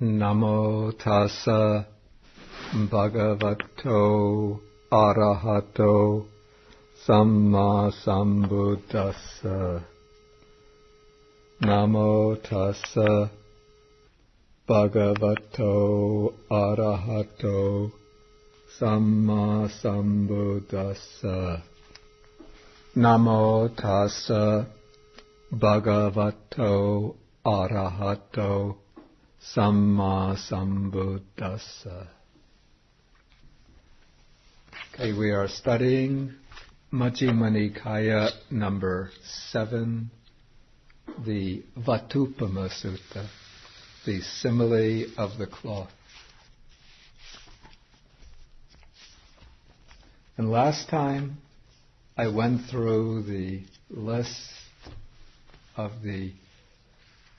Namo tassa bhagavato arahato samma sambuddhassa. Namo tassa bhagavato arahato samma sambuddhassa. Namo tassa bhagavato arahato samma sambuddhassa. Okay, we are studying Majjhima Nikaya number 7, the Vatthupama Sutta, the simile of the cloth. And last time I went through the list of the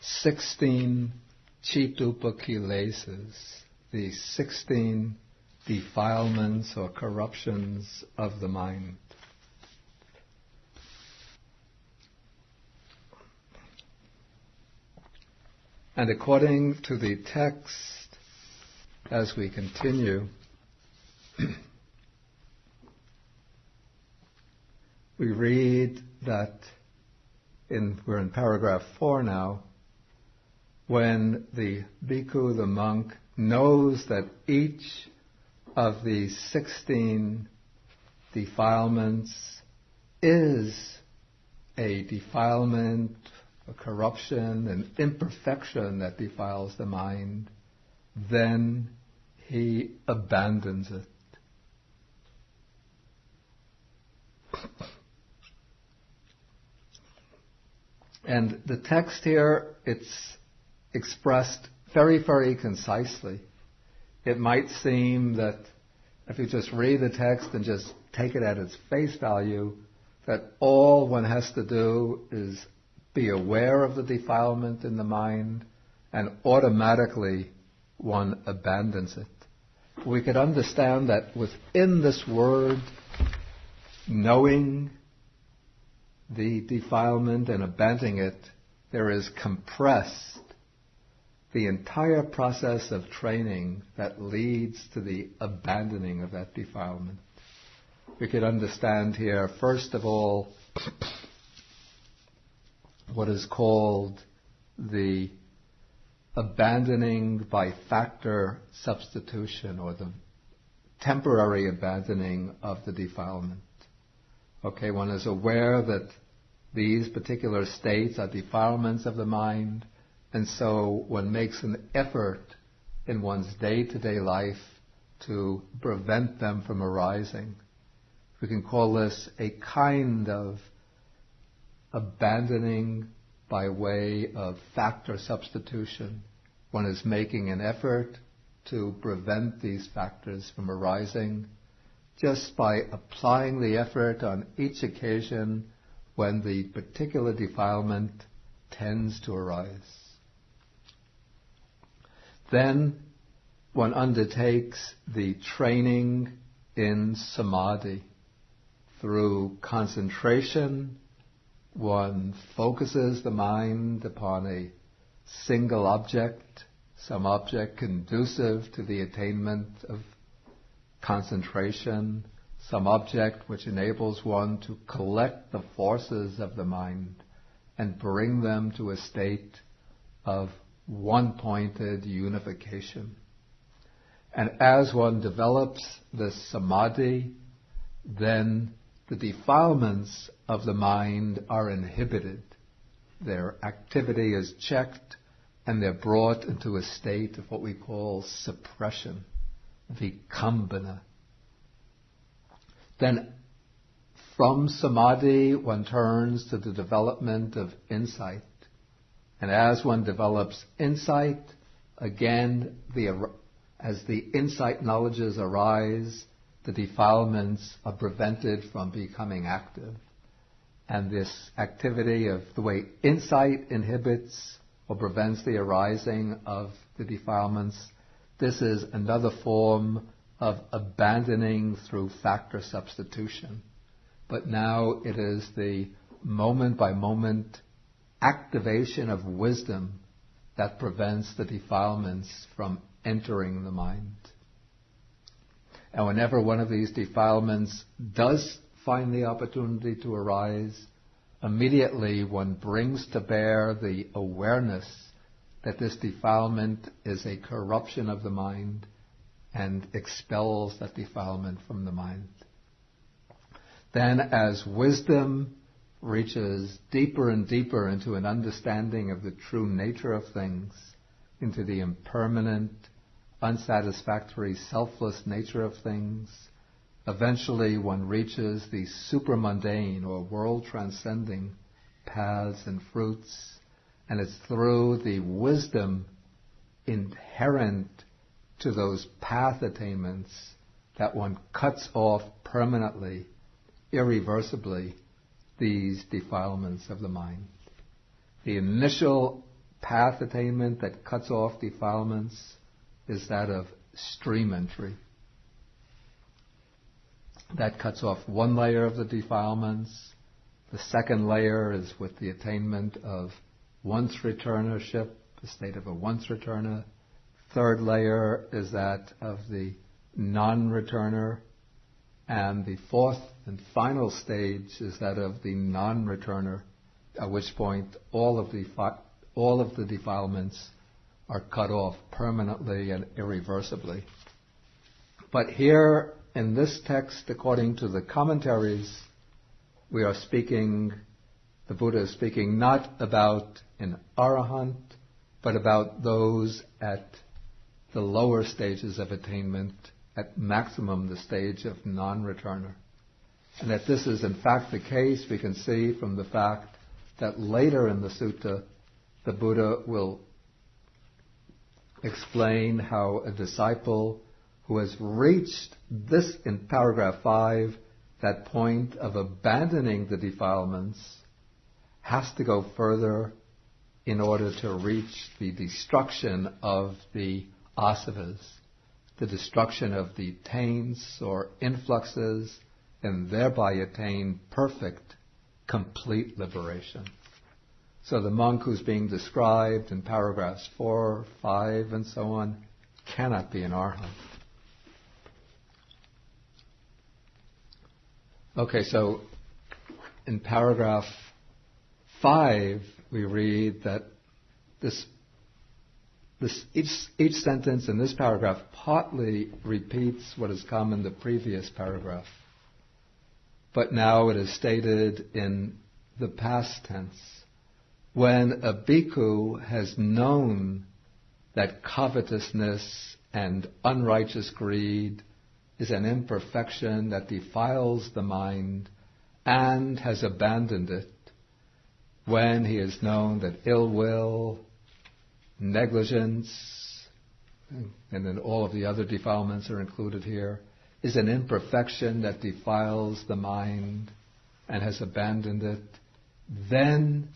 16 chitupakilesas, the 16 defilements or corruptions of the mind. And according to the text, as we continue, we read that we're in paragraph 4 now, when the bhikkhu, the monk, knows that each of these 16 defilements is a defilement, a corruption, an imperfection that defiles the mind, then he abandons it. And the text here, it's expressed very, very concisely. It might seem that if you just read the text and just take it at its face value, that all one has to do is be aware of the defilement in the mind and automatically one abandons it. We could understand that within this word, knowing the defilement and abandoning it, there is compressed the entire process of training that leads to the abandoning of that defilement. We could understand here, first of all, what is called the abandoning by factor substitution, or the temporary abandoning of the defilement. Okay, one is aware that these particular states are defilements of the mind, and so one makes an effort in one's day-to-day life to prevent them from arising. We can call this a kind of abandoning by way of factor substitution. One is making an effort to prevent these factors from arising just by applying the effort on each occasion when the particular defilement tends to arise. Then one undertakes the training in samadhi. Through concentration, one focuses the mind upon a single object, some object conducive to the attainment of concentration, some object which enables one to collect the forces of the mind and bring them to a state of one-pointed unification. And as one develops this samadhi, then the defilements of the mind are inhibited. Their activity is checked, and they're brought into a state of what we call suppression, vikambana. Then from samadhi, one turns to the development of insight. And as one develops insight, again, as the insight knowledges arise, the defilements are prevented from becoming active. And this activity of the way insight inhibits or prevents the arising of the defilements, this is another form of abandoning through factor substitution. But now it is the moment by moment activation of wisdom that prevents the defilements from entering the mind. And whenever one of these defilements does find the opportunity to arise, immediately one brings to bear the awareness that this defilement is a corruption of the mind and expels that defilement from the mind. Then as wisdom reaches deeper and deeper into an understanding of the true nature of things, into the impermanent, unsatisfactory, selfless nature of things, eventually one reaches the supramundane or world-transcending paths and fruits, and it's through the wisdom inherent to those path attainments that one cuts off permanently, irreversibly, these defilements of the mind. The initial path attainment that cuts off defilements is that of stream entry. That cuts off one layer of the defilements. The second layer is with the attainment of once returnership, the state of a once returner. Third layer is that of the non-returner. And the fourth and final stage is that of the non-returner, at which point all of the defilements are cut off permanently and irreversibly. But here in this text, according to the commentaries, we are speaking, the Buddha is speaking not about an arahant, but about those at the lower stages of attainment, at maximum the stage of non-returner. And that this is in fact the case, we can see from the fact that later in the sutta, the Buddha will explain how a disciple who has reached this, in paragraph 5, that point of abandoning the defilements, has to go further in order to reach the destruction of the asavas, the destruction of the taints or influxes, and thereby attain perfect, complete liberation. So the monk who's being described in paragraphs 4, 5, and so on cannot be an arhat. Okay, so in paragraph 5, we read that each sentence in this paragraph partly repeats what has come in the previous paragraph, but now it is stated in the past tense. When a bhikkhu has known that covetousness and unrighteous greed is an imperfection that defiles the mind and has abandoned it, when he has known that ill will, negligence, and then all of the other defilements are included here, is an imperfection that defiles the mind and has abandoned it, then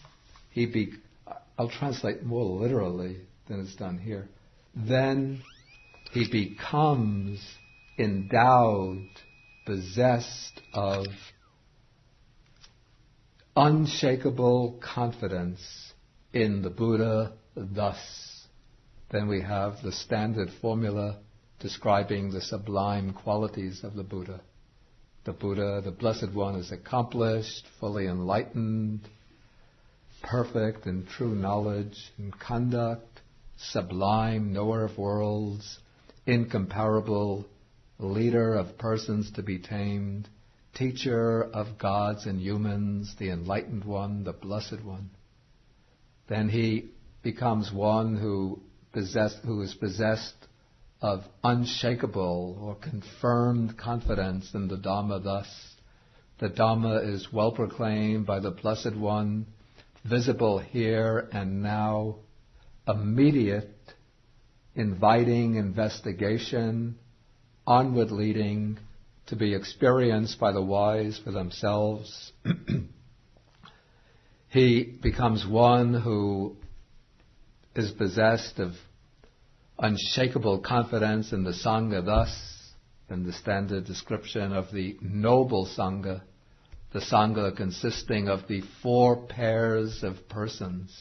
I'll translate more literally than it's done here. Then he becomes endowed, possessed of unshakable confidence in the Buddha. Thus, then we have the standard formula describing the sublime qualities of the Buddha. The Buddha, the Blessed One, is accomplished, fully enlightened, perfect in true knowledge and conduct, sublime, knower of worlds, incomparable, leader of persons to be tamed, teacher of gods and humans, the enlightened one, the Blessed One. Then he becomes one who is possessed of unshakable or confirmed confidence in the Dhamma. Thus, the Dhamma is well proclaimed by the Blessed One, visible here and now, immediate, inviting investigation, onward leading, to be experienced by the wise for themselves. He becomes one who is possessed of unshakable confidence in the Sangha. Thus, in the standard description of the noble Sangha, the Sangha consisting of the 4 pairs of persons,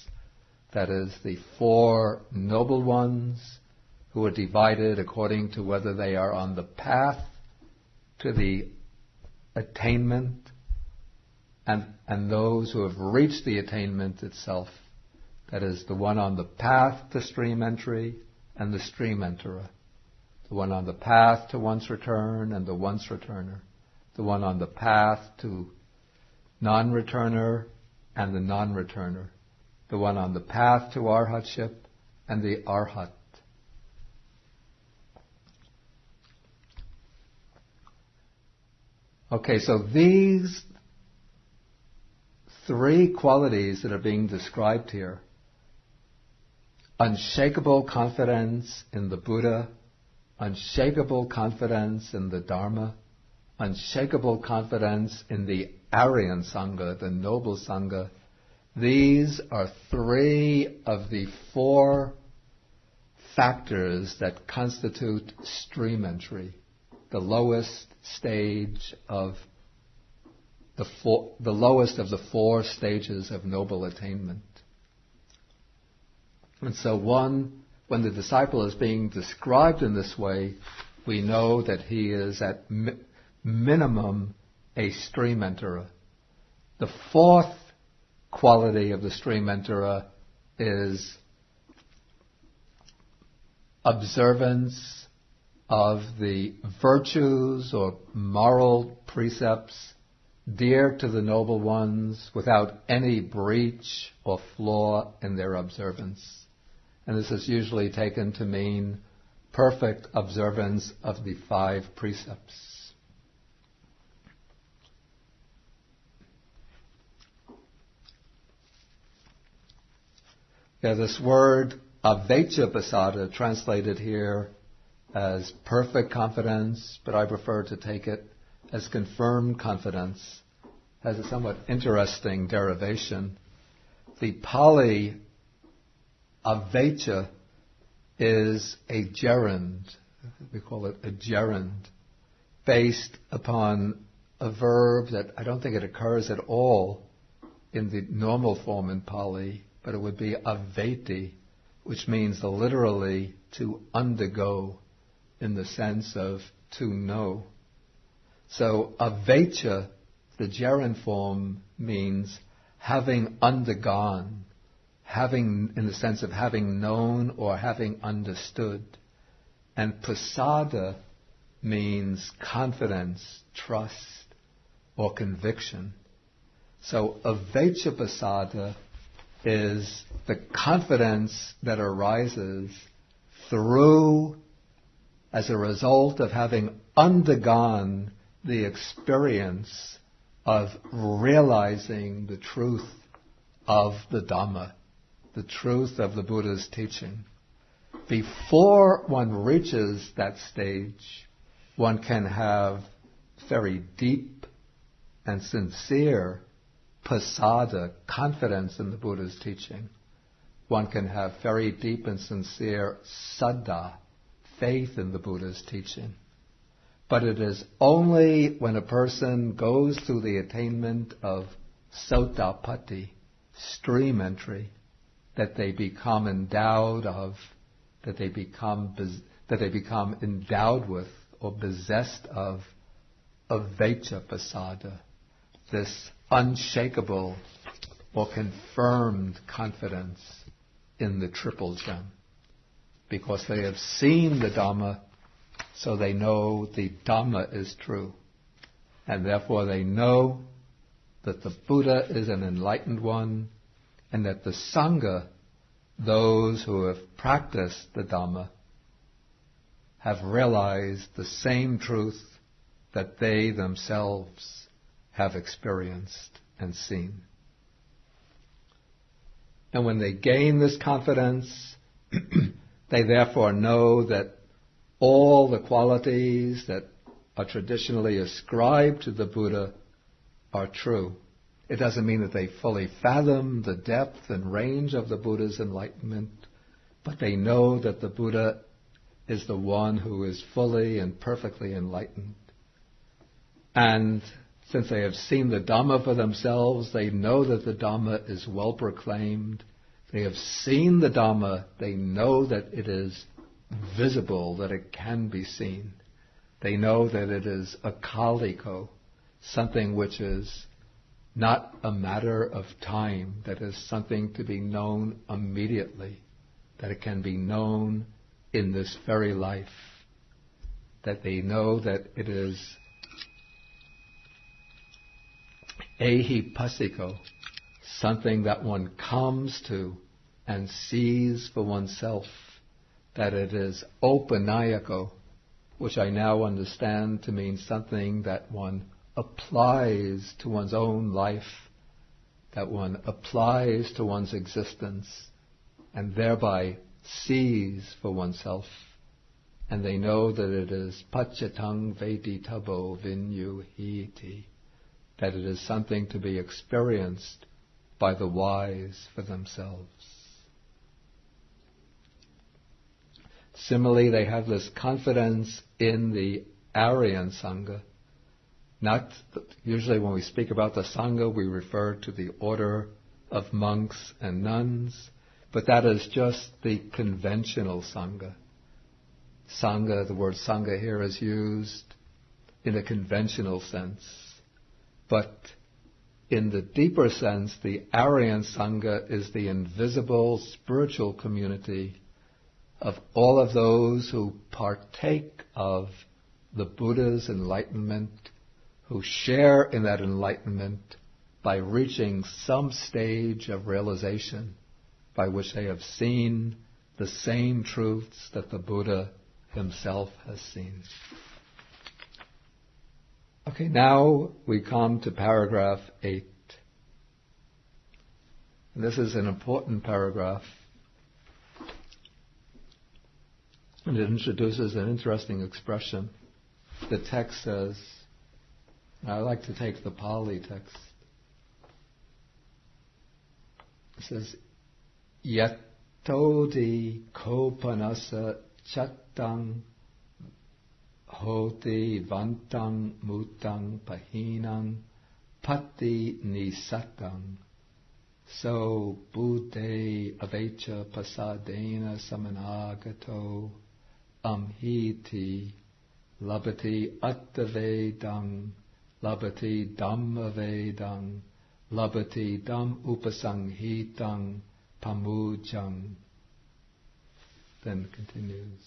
that is, the four noble ones who are divided according to whether they are on the path to the attainment and those who have reached the attainment itself. That is, the one on the path to stream entry and the stream enterer. The one on the path to once return and the once returner. The one on the path to non-returner and the non-returner. The one on the path to arhatship and the arhat. Okay, so these three qualities that are being described here, unshakable confidence in the Buddha, unshakable confidence in the Dharma, unshakable confidence in the Aryan Sangha, the noble Sangha, these are three of the four factors that constitute stream entry, the lowest stage of the lowest of the four stages of noble attainment. And so when the disciple is being described in this way, we know that he is at minimum a stream enterer. The fourth quality of the stream enterer is observance of the virtues or moral precepts dear to the noble ones without any breach or flaw in their observance. And this is usually taken to mean perfect observance of the 5 precepts. This word avecca translated here as perfect confidence, but I prefer to take it as confirmed confidence, has a somewhat interesting derivation. The Pali avecca is a gerund, we call it a gerund, based upon a verb that I don't think it occurs at all in the normal form in Pali, but it would be aveti, which means literally to undergo, in the sense of to know. So avecca, the gerund form, means having undergone, having in the sense of having known or having understood. And pasada means confidence, trust, or conviction. So avecca pasada is the confidence that arises through, as a result of having undergone the experience of realizing the truth of the Dhamma, the truth of the Buddha's teaching. Before one reaches that stage, one can have very deep and sincere pasada, confidence in the Buddha's teaching. One can have very deep and sincere saddha, faith in the Buddha's teaching. But it is only when a person goes through the attainment of sotapatti, stream entry, that they become endowed with or possessed of avecca pasada, this unshakable or confirmed confidence in the triple gem. Because they have seen the Dhamma, so they know the Dhamma is true. And therefore they know that the Buddha is an enlightened one, and that the Sangha, those who have practiced the Dhamma, have realized the same truth that they themselves have experienced and seen. And when they gain this confidence, they therefore know that all the qualities that are traditionally ascribed to the Buddha are true. It doesn't mean that they fully fathom the depth and range of the Buddha's enlightenment, but they know that the Buddha is the one who is fully and perfectly enlightened. And since they have seen the Dhamma for themselves, they know that the Dhamma is well proclaimed, They have seen the Dhamma. They know that it is visible, that it can be seen. They know that it is akaliko, something which is not a matter of time, that is something to be known immediately, that it can be known in this very life, that they know that it is ehipassiko, something that one comes to and sees for oneself, that it is opanayako, which I now understand to mean something that one applies to one's own life, that one applies to one's existence, and thereby sees for oneself. And they know that it is pachatang veditabo vinyuhiti, that it is something to be experienced by the wise for themselves. Similarly, they have this confidence in the Aryan Sangha. Usually when we speak about the Sangha, we refer to the order of monks and nuns, but that is just the conventional Sangha. Sangha, the word Sangha here is used in a conventional sense. But in the deeper sense, the Aryan Sangha is the invisible spiritual community of all of those who partake of the Buddha's enlightenment, who share in that enlightenment by reaching some stage of realization by which they have seen the same truths that the Buddha himself has seen. Okay, now we come to paragraph 8. And this is an important paragraph. And it introduces an interesting expression. The text says, and I like to take the Pali text. It says, Yattodi kopanasa chattang hoti vantang mutang pahinang pati nisatang so buddhe avecha pasadena samanagato amhiti labati attavedang labati dhammavedang labati dham upasanghitang pamujang. Then continues.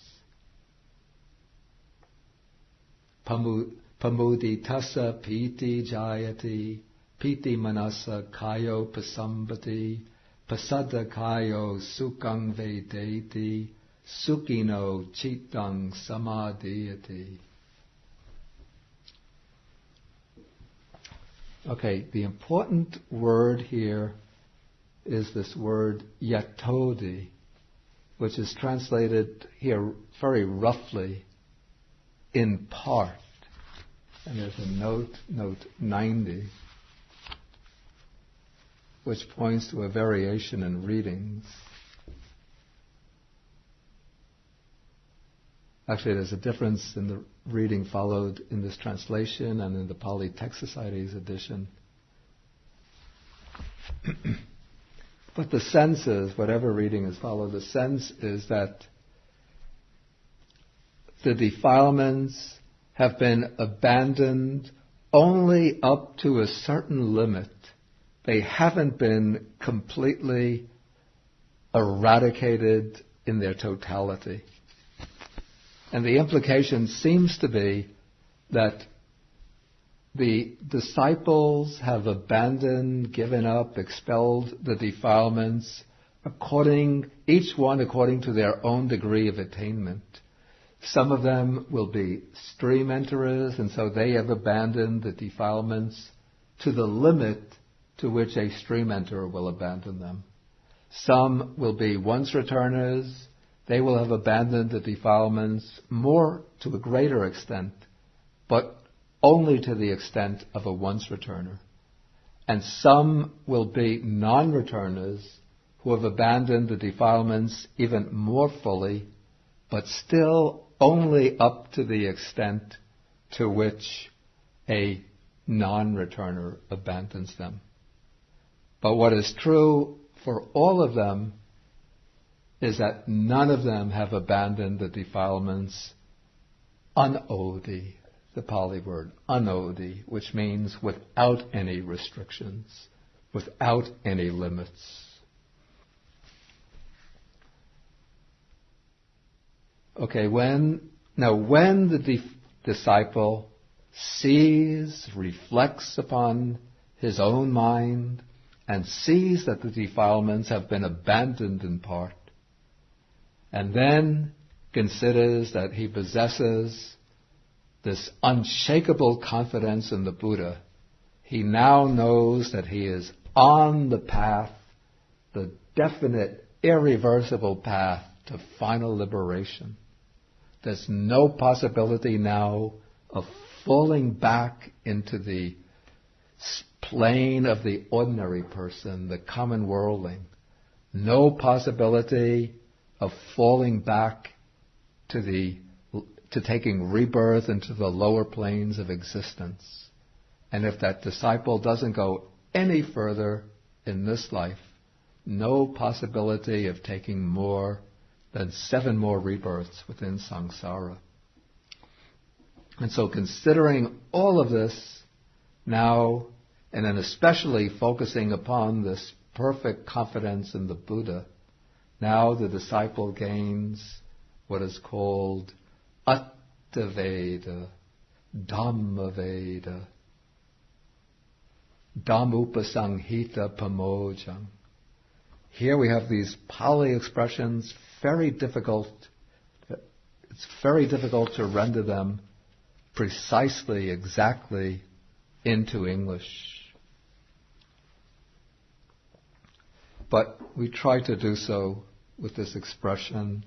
Pamuditassa piti jayati, piti manasa kayo pasambati, pasada kayo sukang vedeti, sukino chitang samadhyati. Okay, the important word here is this word yattodi, which is translated here very roughly, in part. And there's a note 90, which points to a variation in readings. Actually, there's a difference in the reading followed in this translation and in the Pali Text Society's edition. But the sense is, whatever reading is followed, the sense is that the defilements have been abandoned only up to a certain limit. They haven't been completely eradicated in their totality. And the implication seems to be that the disciples have abandoned, given up, expelled the defilements, each one according to their own degree of attainment. Some of them will be stream enterers, and so they have abandoned the defilements to the limit to which a stream enterer will abandon them. Some will be once returners. They will have abandoned the defilements more to a greater extent, but only to the extent of a once returner. And some will be non-returners who have abandoned the defilements even more fully, but still only up to the extent to which a non-returner abandons them. But what is true for all of them is that none of them have abandoned the defilements unodi, the Pali word, unodi, which means without any restrictions, without any limits. Okay, when the disciple sees, reflects upon his own mind, and sees that the defilements have been abandoned in part, and then considers that he possesses this unshakable confidence in the Buddha, he now knows that he is on the path, the definite, irreversible path to final liberation. There's no possibility now of falling back into the plane of the ordinary person, the common worldling. No possibility of falling back to taking rebirth into the lower planes of existence. And if that disciple doesn't go any further in this life, no possibility of taking more than 7 more rebirths within samsara. And so considering all of this now, and then especially focusing upon this perfect confidence in the Buddha, now the disciple gains what is called Attaveda, Dhammaveda, Dhammupasanghita Pamojang. Here we have these Pali expressions, very difficult. It's very difficult to render them precisely, exactly into English. But we try to do so with this expression.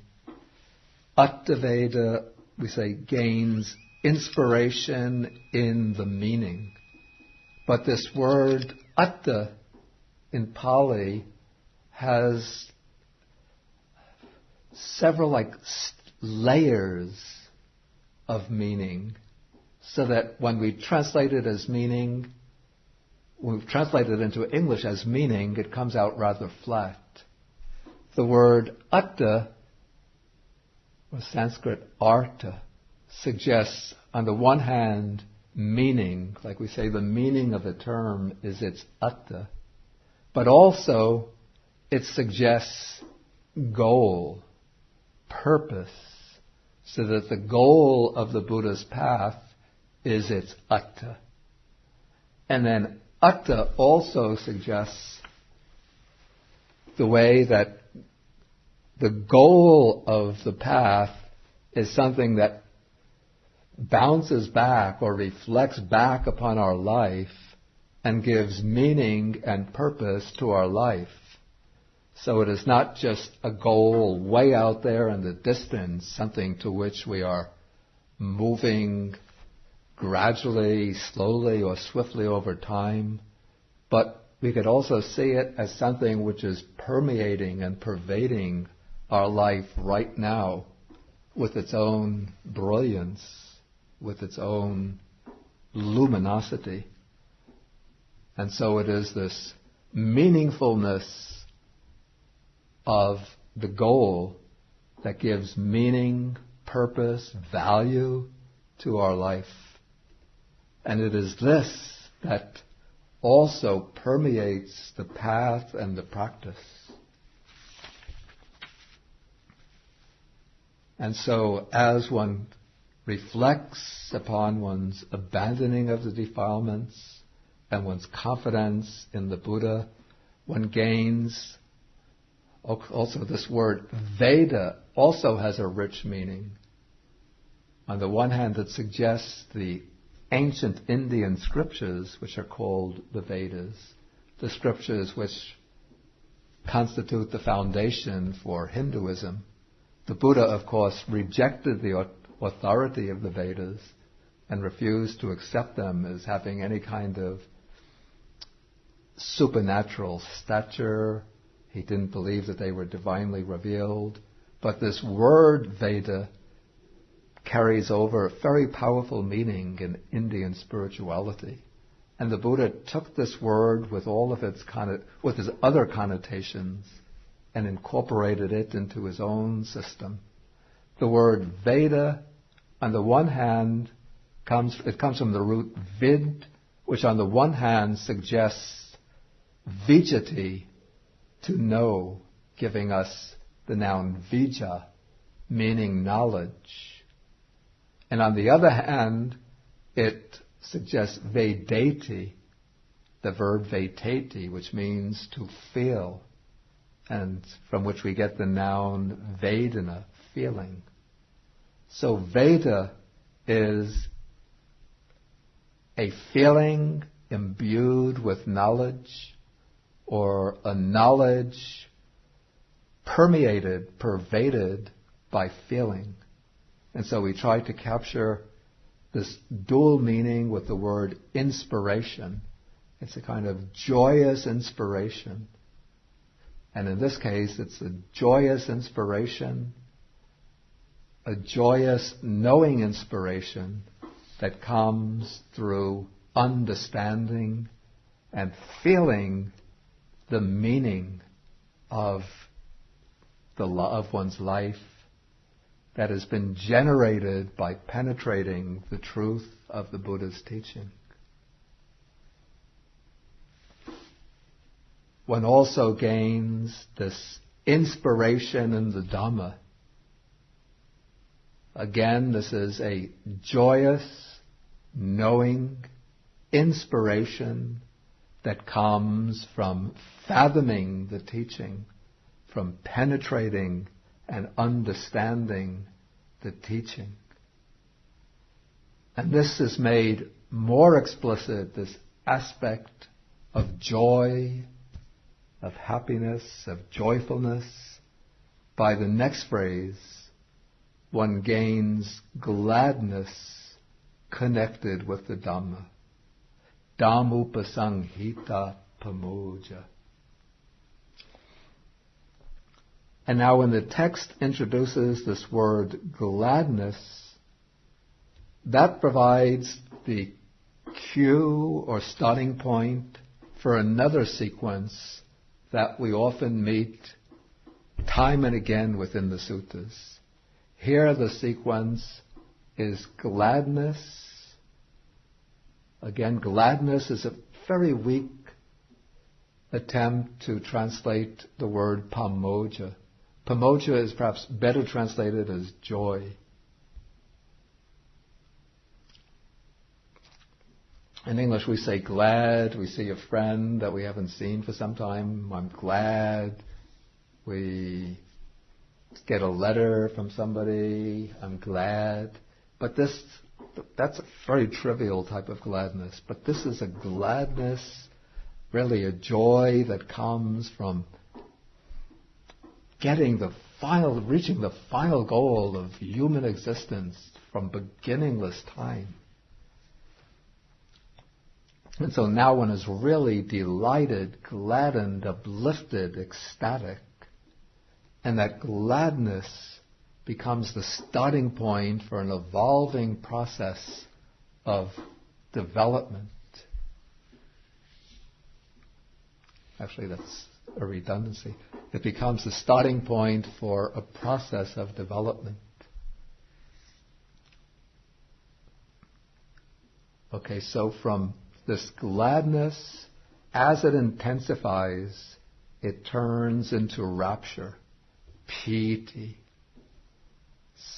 Attaveda, we say, gains inspiration in the meaning. But this word atta in Pali has several layers of meaning, so that when we translate it as meaning, when we translate it into English as meaning, it comes out rather flat. The word atta, or Sanskrit artha, suggests on the one hand meaning, like we say the meaning of a term is its atta, but also it suggests goal, purpose, so that the goal of the Buddha's path is its atta. And then atta also suggests the way that the goal of the path is something that bounces back or reflects back upon our life and gives meaning and purpose to our life. So it is not just a goal way out there in the distance, something to which we are moving gradually, slowly, or swiftly over time, but we could also see it as something which is permeating and pervading our life right now with its own brilliance, with its own luminosity. And so it is this meaningfulness of the goal that gives meaning, purpose, value to our life. And it is this that also permeates the path and the practice. And so as one reflects upon one's abandoning of the defilements and one's confidence in the Buddha, one gains. Also, this word Veda also has a rich meaning. On the one hand, it suggests the ancient Indian scriptures, which are called the Vedas, the scriptures which constitute the foundation for Hinduism. The Buddha, of course, rejected the authority of the Vedas and refused to accept them as having any kind of supernatural stature. He didn't believe that they were divinely revealed. But this word Veda carries over a very powerful meaning in Indian spirituality. And the Buddha took this word with all of its with its other connotations and incorporated it into his own system. The word Veda, on the one hand, comes from the root vid, which on the one hand suggests vijati, to know, giving us the noun vija, meaning knowledge. And on the other hand, it suggests vedati, the verb vetati, which means to feel, and from which we get the noun vedana, feeling. So Veda is a feeling imbued with knowledge, or a knowledge pervaded by feeling. And so we try to capture this dual meaning with the word inspiration. It's a kind of joyous inspiration. And in this case, it's a joyous inspiration, a joyous knowing inspiration that comes through understanding and feeling the meaning of one's life that has been generated by penetrating the truth of the Buddha's teaching. One also gains this inspiration in the Dhamma. Again, this is a joyous, knowing inspiration that comes from fathoming the teaching, from penetrating and understanding the teaching. And this is made more explicit, this aspect of joy, of happiness, of joyfulness, by the next phrase. One gains gladness connected with the Dhamma. Dhammupasanghita pamoja. And now when the text introduces this word gladness, that provides the cue or starting point for another sequence that we often meet time and again within the suttas. Here the sequence is gladness. Again, gladness is a very weak attempt to translate the word pamoja. Pamoja is perhaps better translated as joy. In English we say glad, we see a friend that we haven't seen for some time, I'm glad. We get a letter from somebody, I'm glad. But that's a very trivial type of gladness. But this is a gladness, really a joy that comes from reaching the final goal of human existence from beginningless time. And so now one is really delighted, gladdened, uplifted, ecstatic. And that gladness becomes the starting point for an evolving process of development. Actually, that's a redundancy. It becomes the starting point for a process of development. Okay, so from this gladness, as it intensifies, it turns into rapture, piti.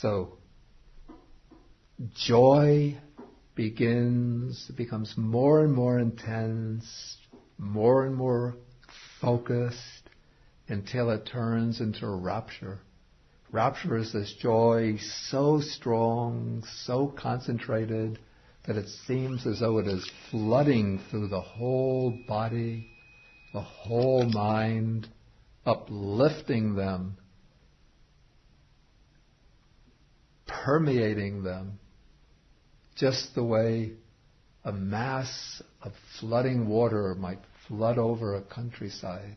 So, joy becomes more and more intense, more and more focused, until it turns into rapture. Rapture is this joy so strong, so concentrated, that it seems as though it is flooding through the whole body, the whole mind, uplifting them, permeating them, just the way a mass of flooding water might flood over a countryside,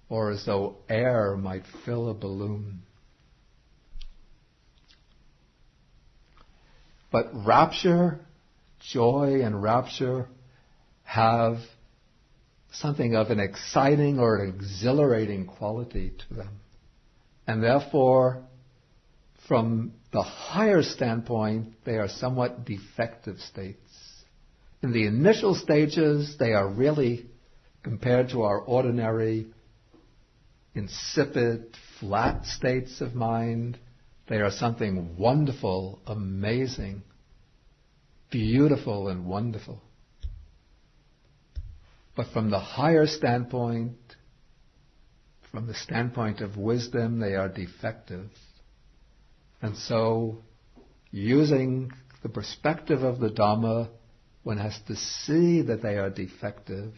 or as though air might fill a balloon. But rapture, joy and rapture, have something of an exciting or an exhilarating quality to them. And therefore, from the higher standpoint, they are somewhat defective states. In the initial stages, they are really, compared to our ordinary, insipid, flat states of mind, they are something wonderful, amazing, beautiful and wonderful. But from the higher standpoint, from the standpoint of wisdom, they are defective. And so, using the perspective of the Dhamma, one has to see that they are defective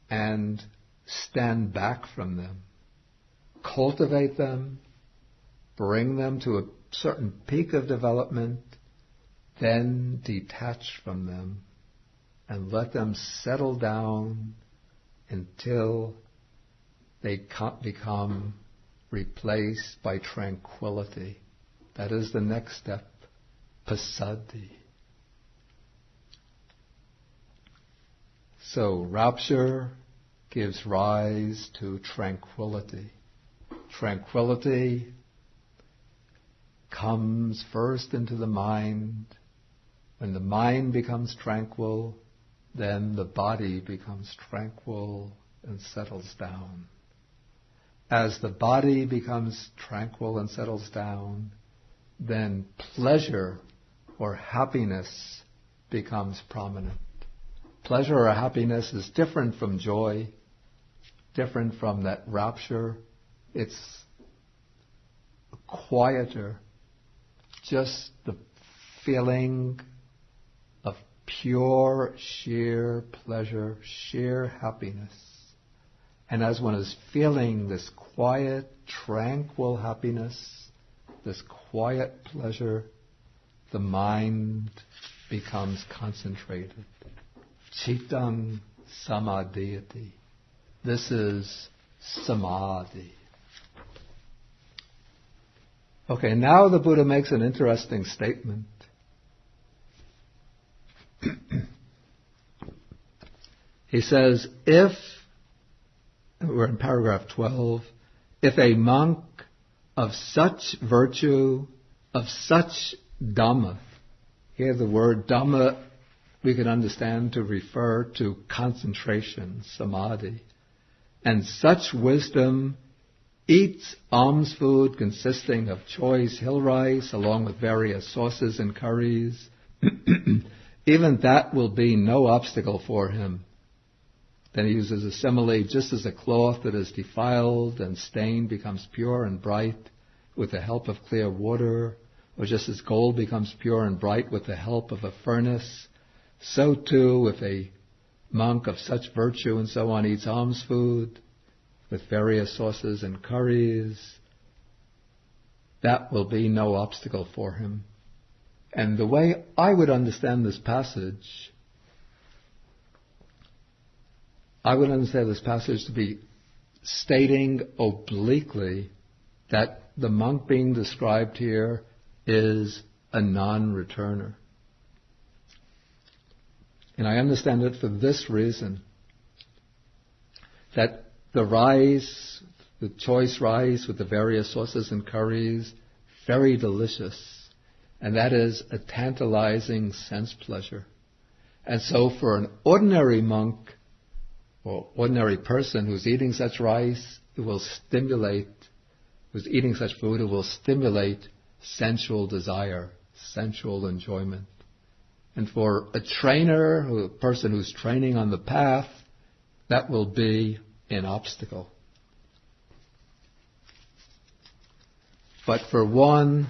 and stand back from them, cultivate them, bring them to a certain peak of development, then detach from them and let them settle down until they become replaced by tranquility. That is the next step, passaddhi. So rapture gives rise to tranquility. Tranquility comes first into the mind. When the mind becomes tranquil, then the body becomes tranquil and settles down. As the body becomes tranquil and settles down, then pleasure or happiness becomes prominent. Pleasure or happiness is different from joy, different from that rapture. It's quieter, just the feeling of pure, sheer pleasure, sheer happiness. And as one is feeling this quiet, tranquil happiness, this quiet pleasure, the mind becomes concentrated. Cittang samadhiyati. This is samadhi. Okay, now the Buddha makes an interesting statement. He says, we're in paragraph 12, if a monk of such virtue, of such Dhamma, here the word Dhamma we can understand to refer to concentration, samadhi, and such wisdom eats alms food consisting of choice hill rice along with various sauces and curries, even that will be no obstacle for him. Then he uses a simile, just as a cloth that is defiled and stained becomes pure and bright with the help of clear water, or just as gold becomes pure and bright with the help of a furnace, so too if a monk of such virtue and so on eats alms food with various sauces and curries, that will be no obstacle for him. And the way I would understand this passage, I would understand this passage to be stating obliquely that the monk being described here is a non-returner. And I understand it for this reason, that the rice, the choice rice with the various sauces and curries, very delicious. And that is a tantalizing sense pleasure. And so for an ordinary monk or ordinary person who's eating such rice, it will stimulate, who's eating such food, it will stimulate sensual desire, sensual enjoyment. And for a trainer, a person who's training on the path, that will be an obstacle. But for one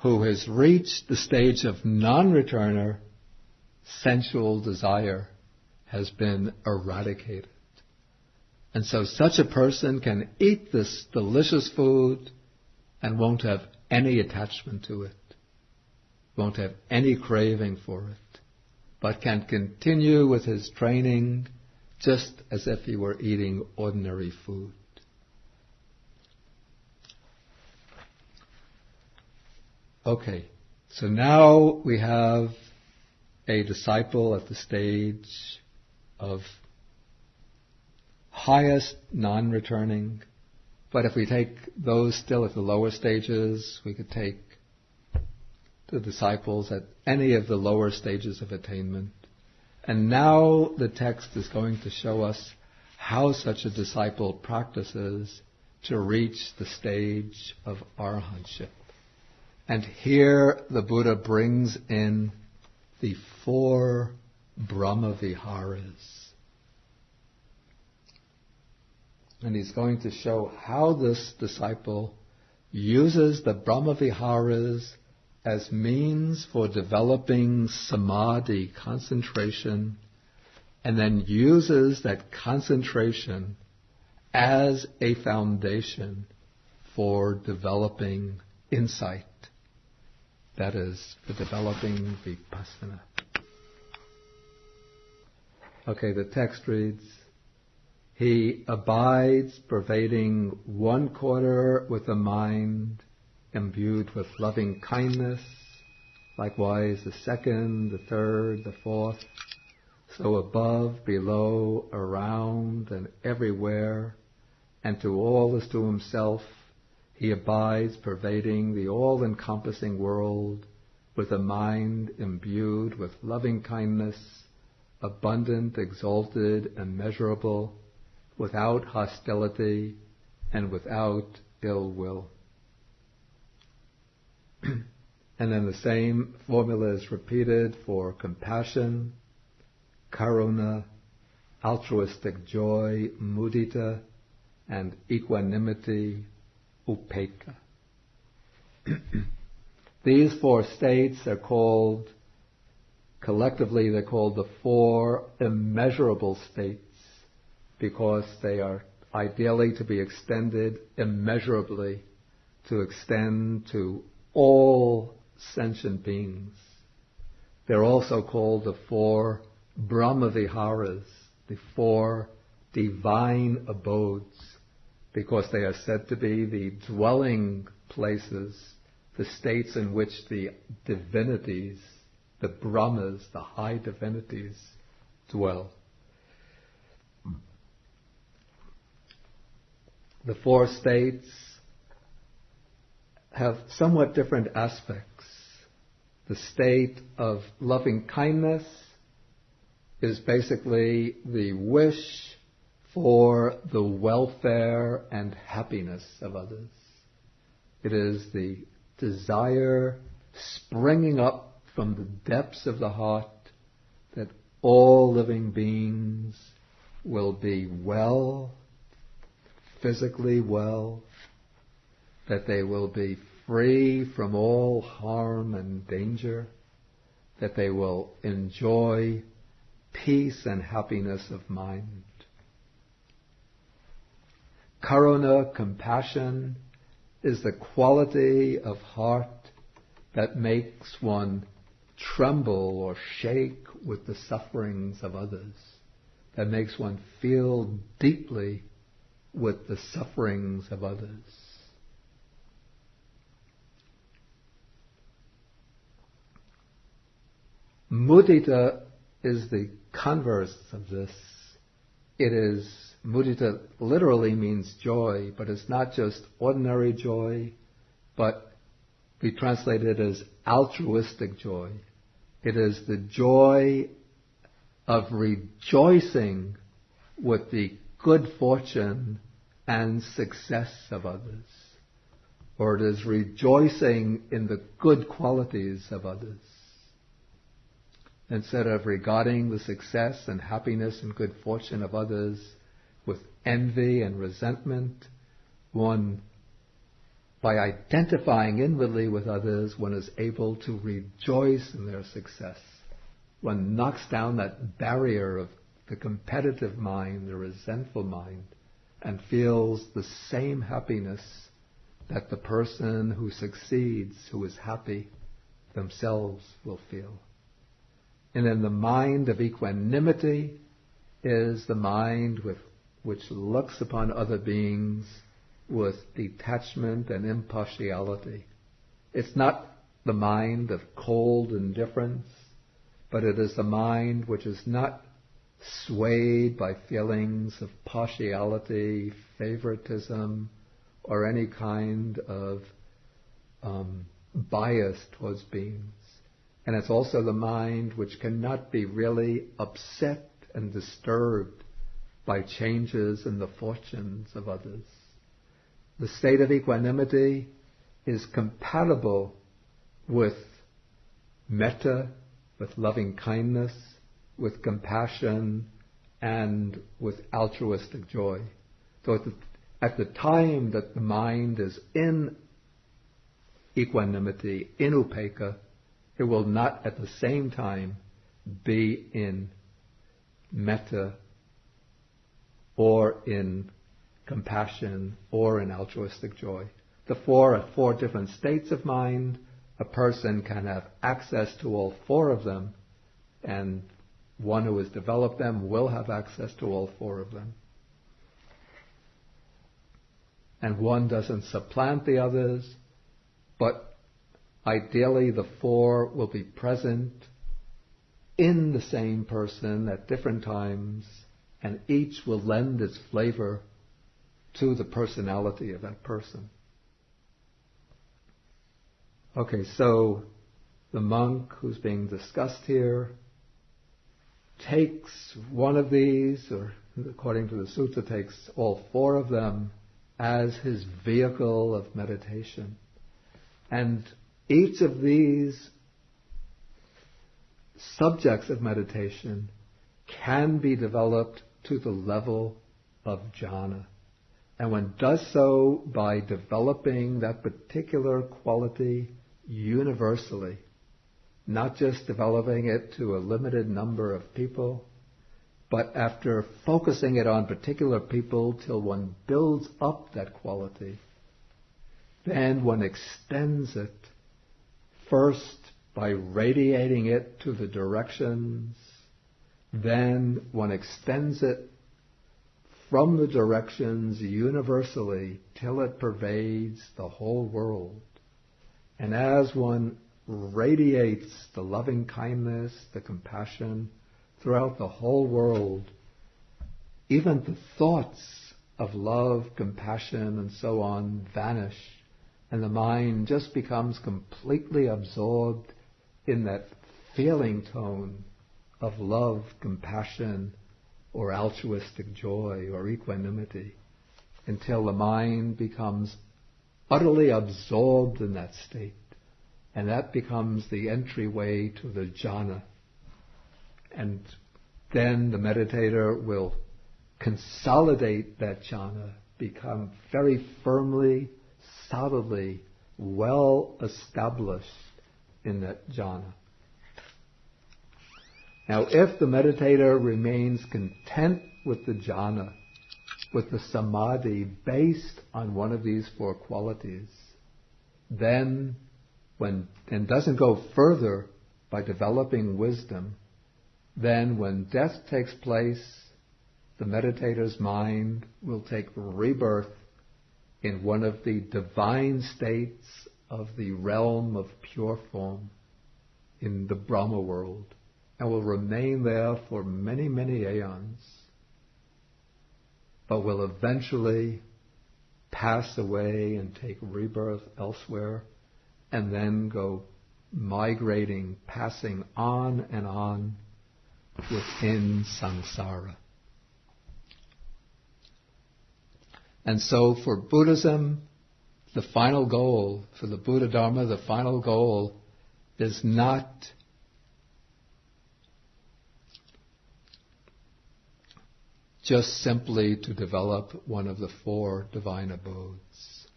who has reached the stage of non-returner, sensual desire has been eradicated. And so such a person can eat this delicious food and won't have any attachment to it, won't have any craving for it, but can continue with his training just as if he were eating ordinary food. Okay, so now we have a disciple at the stage of highest non-returning. But if we take those still at the lower stages, we could take the disciples at any of the lower stages of attainment. And now the text is going to show us how such a disciple practices to reach the stage of arahantship. And here the Buddha brings in the 4 Brahma Viharas. And he's going to show how this disciple uses the Brahma Viharas as means for developing samadhi, concentration, and then uses that concentration as a foundation for developing insight. That is, for developing vipassana. Okay, the text reads, he abides pervading 1 quarter with a mind imbued with loving kindness, likewise the 2nd, the 3rd, the 4th, so above, below, around, and everywhere, and to all as to himself, he abides pervading the all-encompassing world with a mind imbued with loving kindness, abundant, exalted, immeasurable, without hostility, and without ill will. And then the same formula is repeated for compassion, karuna, altruistic joy, mudita, and equanimity, upekkha. These 4 states are called, collectively they're called the 4 immeasurable states, because they are ideally to be extended immeasurably, to extend to all sentient beings. They're also called the 4 Brahma Viharas, the 4 divine abodes, because they are said to be the dwelling places, the states in which the divinities, the Brahmas, the high divinities, dwell. The 4 states have somewhat different aspects. The state of loving kindness is basically the wish for the welfare and happiness of others. It is the desire springing up from the depths of the heart that all living beings will be well, physically well, that they will be free from all harm and danger, that they will enjoy peace and happiness of mind. Karuna, compassion, is the quality of heart that makes one tremble or shake with the sufferings of others, that makes one feel deeply with the sufferings of others. Mudita is the converse of this. Mudita literally means joy, but it's not just ordinary joy, but we translate it as altruistic joy. It is the joy of rejoicing with the good fortune and success of others. Or it is rejoicing in the good qualities of others. Instead of regarding the success and happiness and good fortune of others with envy and resentment, one, by identifying inwardly with others, one is able to rejoice in their success. One knocks down that barrier of the competitive mind, the resentful mind, and feels the same happiness that the person who succeeds, who is happy, themselves will feel. And then the mind of equanimity is the mind which looks upon other beings with detachment and impartiality. It's not the mind of cold indifference, but it is the mind which is not swayed by feelings of partiality, favoritism, or any kind of bias towards beings. And it's also the mind which cannot be really upset and disturbed by changes in the fortunes of others. The state of equanimity is compatible with metta, with loving kindness, with compassion, and with altruistic joy. So at the time that the mind is in equanimity, in upekkha, it will not at the same time be in metta or in compassion or in altruistic joy. The four are four different states of mind. A person can have access to all four of them, and one who has developed them will have access to all four of them. And one doesn't supplant the others, but ideally the four will be present in the same person at different times, and each will lend its flavor to the personality of that person. Okay, so the monk who's being discussed here takes one of these, or according to the sutta, takes all four of them as his vehicle of meditation. And each of these subjects of meditation can be developed to the level of jhana. And one does so by developing that particular quality universally, not just developing it to a limited number of people, but after focusing it on particular people till one builds up that quality, then one extends it first by radiating it to the directions, then one extends it from the directions universally till it pervades the whole world. And as one radiates the loving kindness, the compassion throughout the whole world, even the thoughts of love, compassion, and so on vanish, and the mind just becomes completely absorbed in that feeling tone of love, compassion, or altruistic joy, or equanimity, until the mind becomes utterly absorbed in that state. And that becomes the entryway to the jhana. And then the meditator will consolidate that jhana, become very firmly, solidly, well established in that jhana. Now, if the meditator remains content with the jhana, with the samadhi based on one of these four qualities, then and doesn't go further by developing wisdom, then when death takes place, the meditator's mind will take rebirth in one of the divine states of the realm of pure form, in the Brahma world, and will remain there for many, many aeons, but will eventually pass away and take rebirth elsewhere, and then go migrating, passing on and on within samsara. And so for Buddhism, the final goal, for the Buddha Dharma, the final goal is not just simply to develop one of the four divine abodes,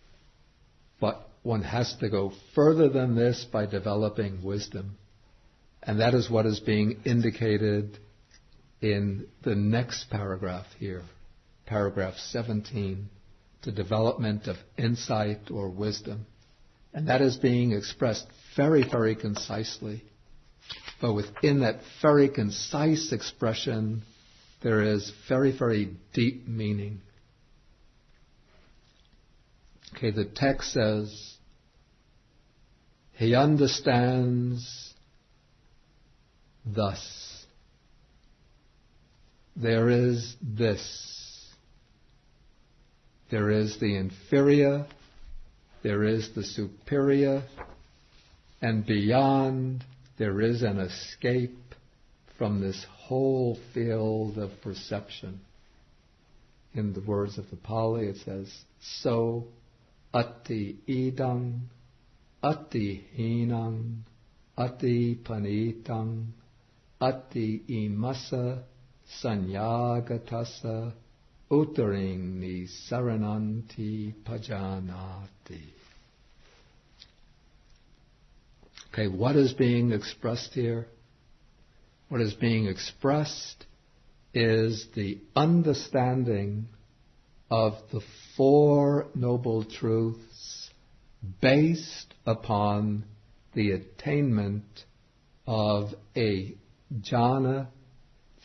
but one has to go further than this by developing wisdom. And that is what is being indicated in the next paragraph here, paragraph 17, the development of insight or wisdom. And that is being expressed very, very concisely. But within that very concise expression, there is very, very deep meaning. Okay, the text says, he understands thus. There is this. There is the inferior, there is the superior, and beyond there is an escape from this whole field of perception. In the words of the Pali it says, so ati idang, ati hinang, ati panitang, ati imasa sanyagatasa uttaring nisarananti pajanati. Okay, what is being expressed here? What is being expressed is the understanding of the Four Noble Truths based upon the attainment of a jhana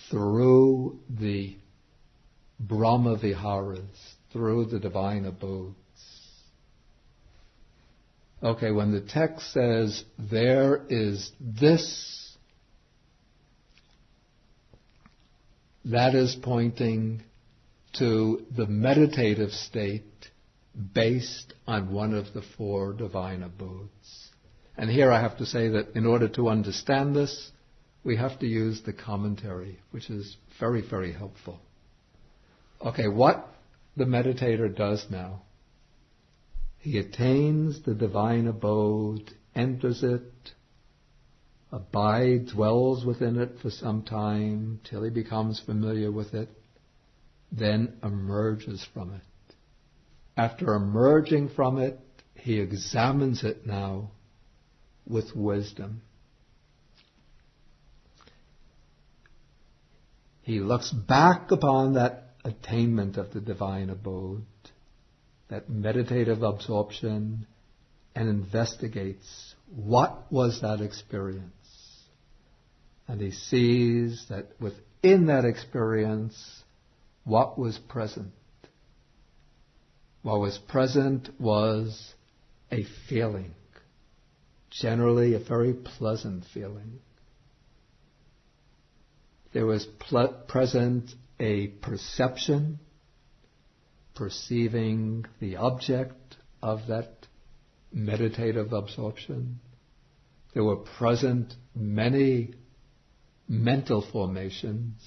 through the Brahma Viharas, through the divine abodes. Okay, when the text says, there is this, that is pointing to the meditative state based on one of the four divine abodes. And here I have to say that in order to understand this, we have to use the commentary, which is very, very helpful. Okay, what the meditator does now, he attains the divine abode, enters it, abides, dwells within it for some time till he becomes familiar with it, then emerges from it. After emerging from it, he examines it now with wisdom. He looks back upon that attainment of the divine abode, that meditative absorption, and investigates what was that experience. And he sees that within that experience, what was present? What was present was a feeling, generally a very pleasant feeling. There was present a perception, perceiving the object of that meditative absorption. There were present many mental formations,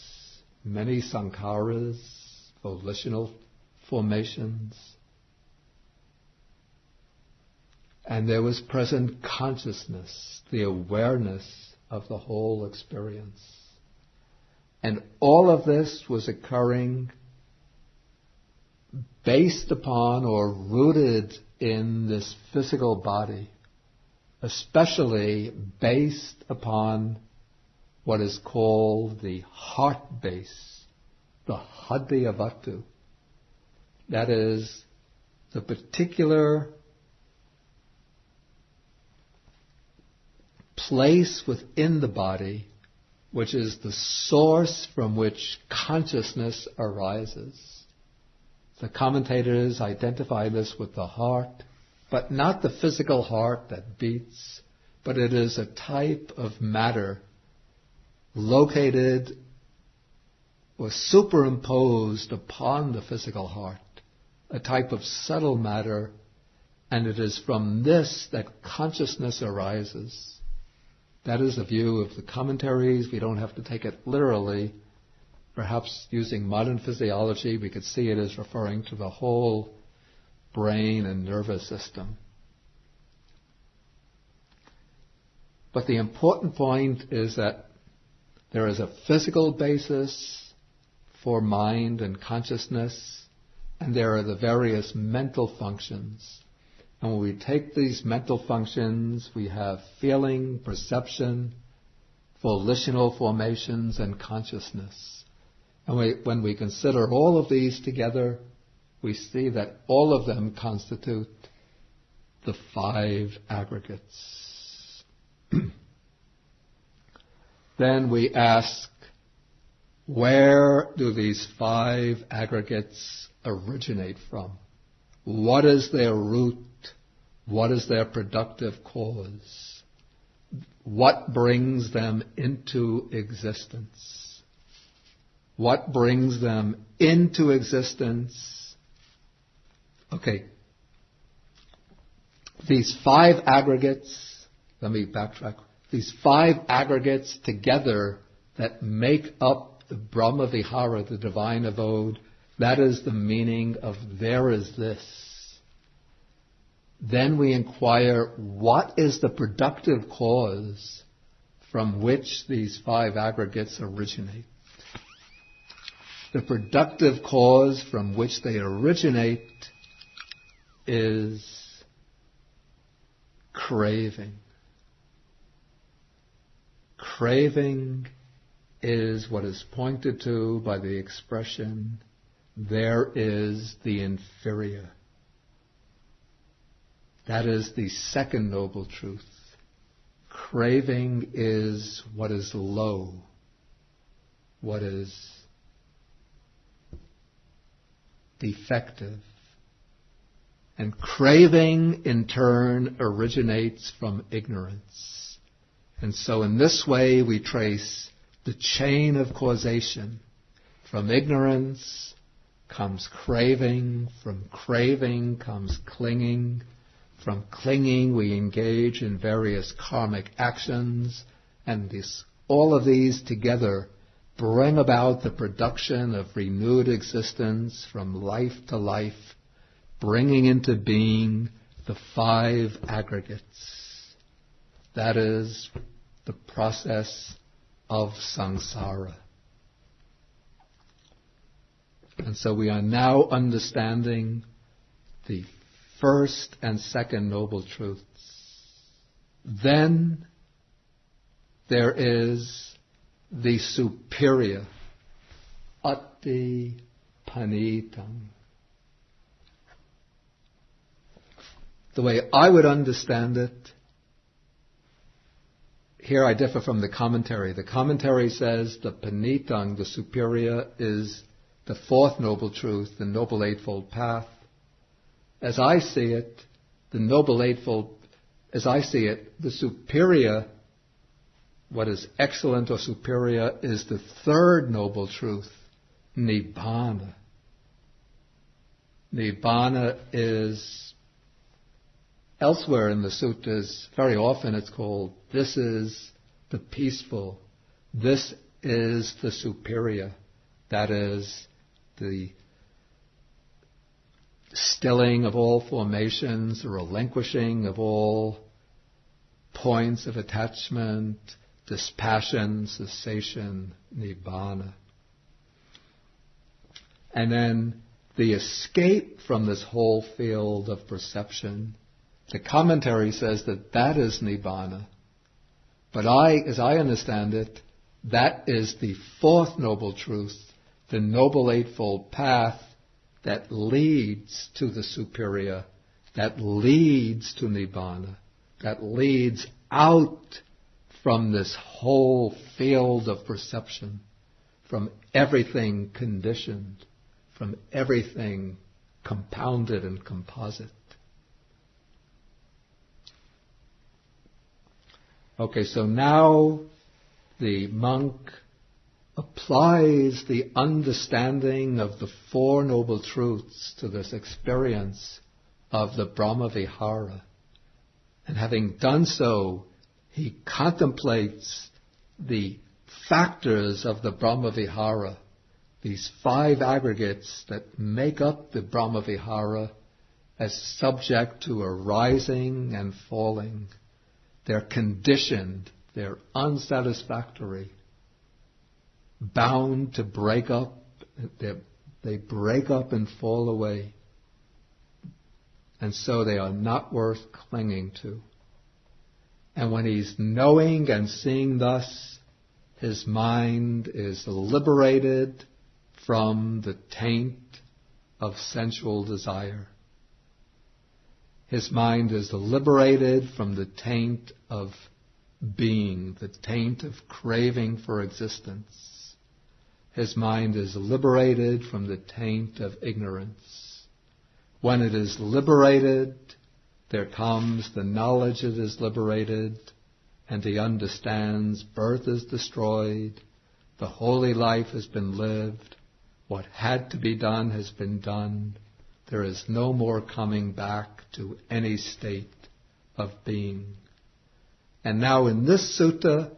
many sankharas, volitional formations. And there was present consciousness, the awareness of the whole experience. And all of this was occurring based upon or rooted in this physical body, especially based upon what is called the heart base, the Hadya Vattu. That is the particular place within the body which is the source from which consciousness arises. The commentators identify this with the heart, but not the physical heart that beats, but it is a type of matter located or superimposed upon the physical heart, a type of subtle matter, and it is from this that consciousness arises. That is the view of the commentaries. We don't have to take it literally. Perhaps using modern physiology, we could see it as referring to the whole brain and nervous system. But the important point is that there is a physical basis for mind and consciousness, and there are the various mental functions. And when we take these mental functions, we have feeling, perception, volitional formations, and consciousness. And when we consider all of these together, we see that all of them constitute the five aggregates. Then we ask, where do these five aggregates originate from? What is their root? What is their productive cause? what brings them into existence. What brings them into existence? Okay. These 5 aggregates, let me backtrack. These 5 aggregates together that make up the Brahma Vihara, the divine abode, that is the meaning of there is this. Then we inquire, what is the productive cause from which these 5 aggregates originate? The productive cause from which they originate is craving. Craving is what is pointed to by the expression, there is the inferior. That is the second noble truth. Craving is what is low, what is defective. And craving, in turn, originates from ignorance. And so in this way we trace the chain of causation. From ignorance comes craving, from craving comes clinging, from clinging we engage in various karmic actions, and all of these together bring about the production of renewed existence from life to life, bringing into being the 5 aggregates. That is the process of samsara. And so we are now understanding the first and second noble truths. Then there is the superior, ati panitam. The way I would understand it, here I differ from the commentary. The commentary says the panitang, the superior, is the 4th noble truth, the Noble Eightfold Path. As I see it, the superior, what is excellent or superior, is the 3rd noble truth, nibbana. Nibbana is, elsewhere in the suttas, very often it's called, this is the peaceful, this is the superior, that is the stilling of all formations, the relinquishing of all points of attachment, dispassion, cessation, nibbana. And then the escape from this whole field of perception, the commentary says that is nibbana. But as I understand it, that is the 4th noble truth, the Noble Eightfold Path that leads to the superior, that leads to nibbana, that leads out from this whole field of perception, from everything conditioned, from everything compounded and composite. Okay, so now the monk applies the understanding of the 4 noble truths to this experience of the Brahma Vihara. And having done so, he contemplates the factors of the Brahma Vihara, these 5 aggregates that make up the Brahma Vihara, as subject to arising and falling. They're conditioned, they're unsatisfactory, bound to break up, they break up and fall away. And so they are not worth clinging to. And when he's knowing and seeing thus, his mind is liberated from the taint of sensual desire. His mind is liberated from the taint of being, the taint of craving for existence. His mind is liberated from the taint of ignorance. When it is liberated, there comes the knowledge it is liberated, and he understands birth is destroyed, the holy life has been lived, what had to be done has been done, there is no more coming back to any state of being. And now in this sutta,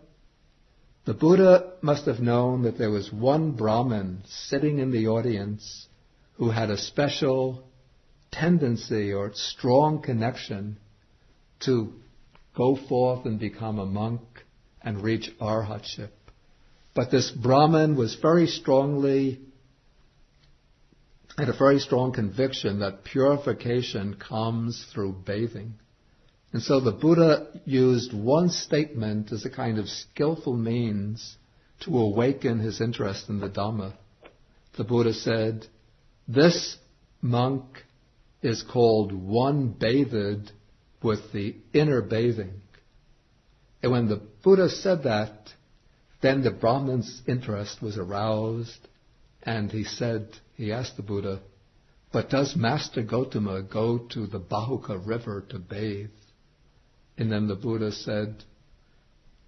the Buddha must have known that there was one Brahmin sitting in the audience who had a special tendency or strong connection to go forth and become a monk and reach arhatship. But this Brahmin was had a very strong conviction that purification comes through bathing. And so the Buddha used one statement as a kind of skillful means to awaken his interest in the Dhamma. The Buddha said, "This monk is called one bathed with the inner bathing." And when the Buddha said that, then the Brahmin's interest was aroused, and he asked the Buddha, "But does Master Gautama go to the Bahuka river to bathe?" And then the Buddha said,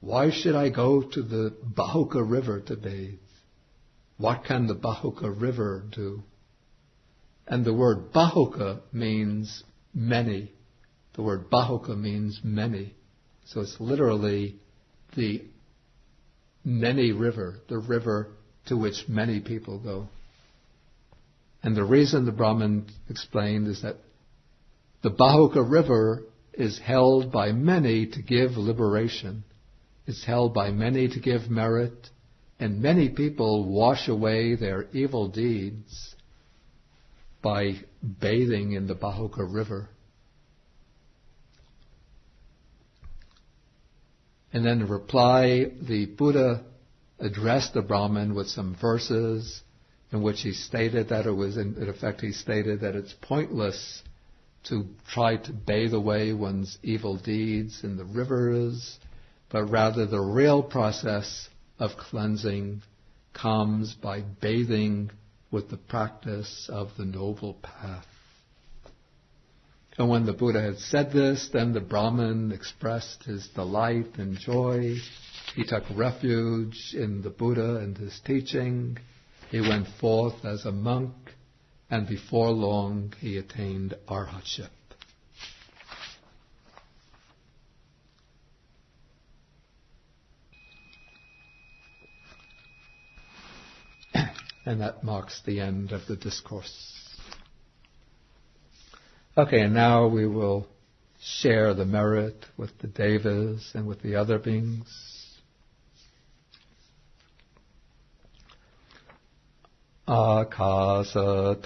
"Why should I go to the Bahuka river to bathe? What can the Bahuka river do?" And the word Bahuka means many. The word Bahuka means many. So it's literally the many river, the river to which many people go. And the reason the Brahmin explained is that the Bahuka river is held by many to give liberation. It's held by many to give merit, and many people wash away their evil deeds by bathing in the Bahuka river. And then in reply, the Buddha addressed the Brahmin with some verses in which he stated that he stated that it's pointless to try to bathe away one's evil deeds in the rivers, but rather the real process of cleansing comes by bathing with the practice of the noble path. And when the Buddha had said this, then the Brahmin expressed his delight and joy. He took refuge in the Buddha and his teaching. He went forth as a monk, and before long he attained arhatship. And that marks the end of the discourse. Okay, and now we will share the merit with the devas and with the other beings. Akasata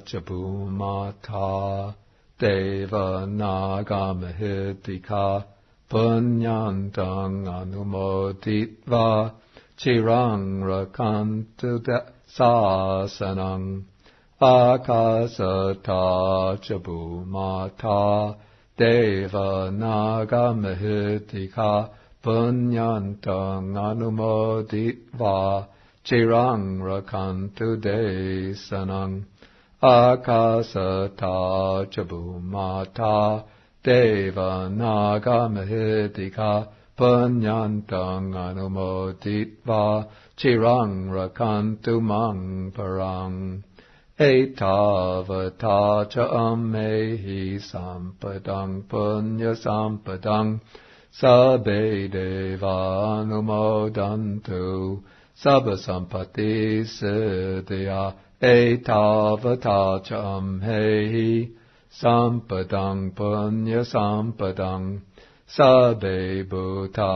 chabhumata deva nagamahitika punyantang anumoditva chirang rakantu sasanang. Akasata chabhumata deva nagamahitika punyantang anumoditva chirang rakantu desanang. Akasata chabhumata deva nagamahitika punyantang anumoditva chirang rakantu mang parang. Etavata cha ammehi sampadang punya sampadang sabbe deva anumodantu sabba sampati siddhya. Etavata cha ammehi sampadang punya sampadang sabbe bhuta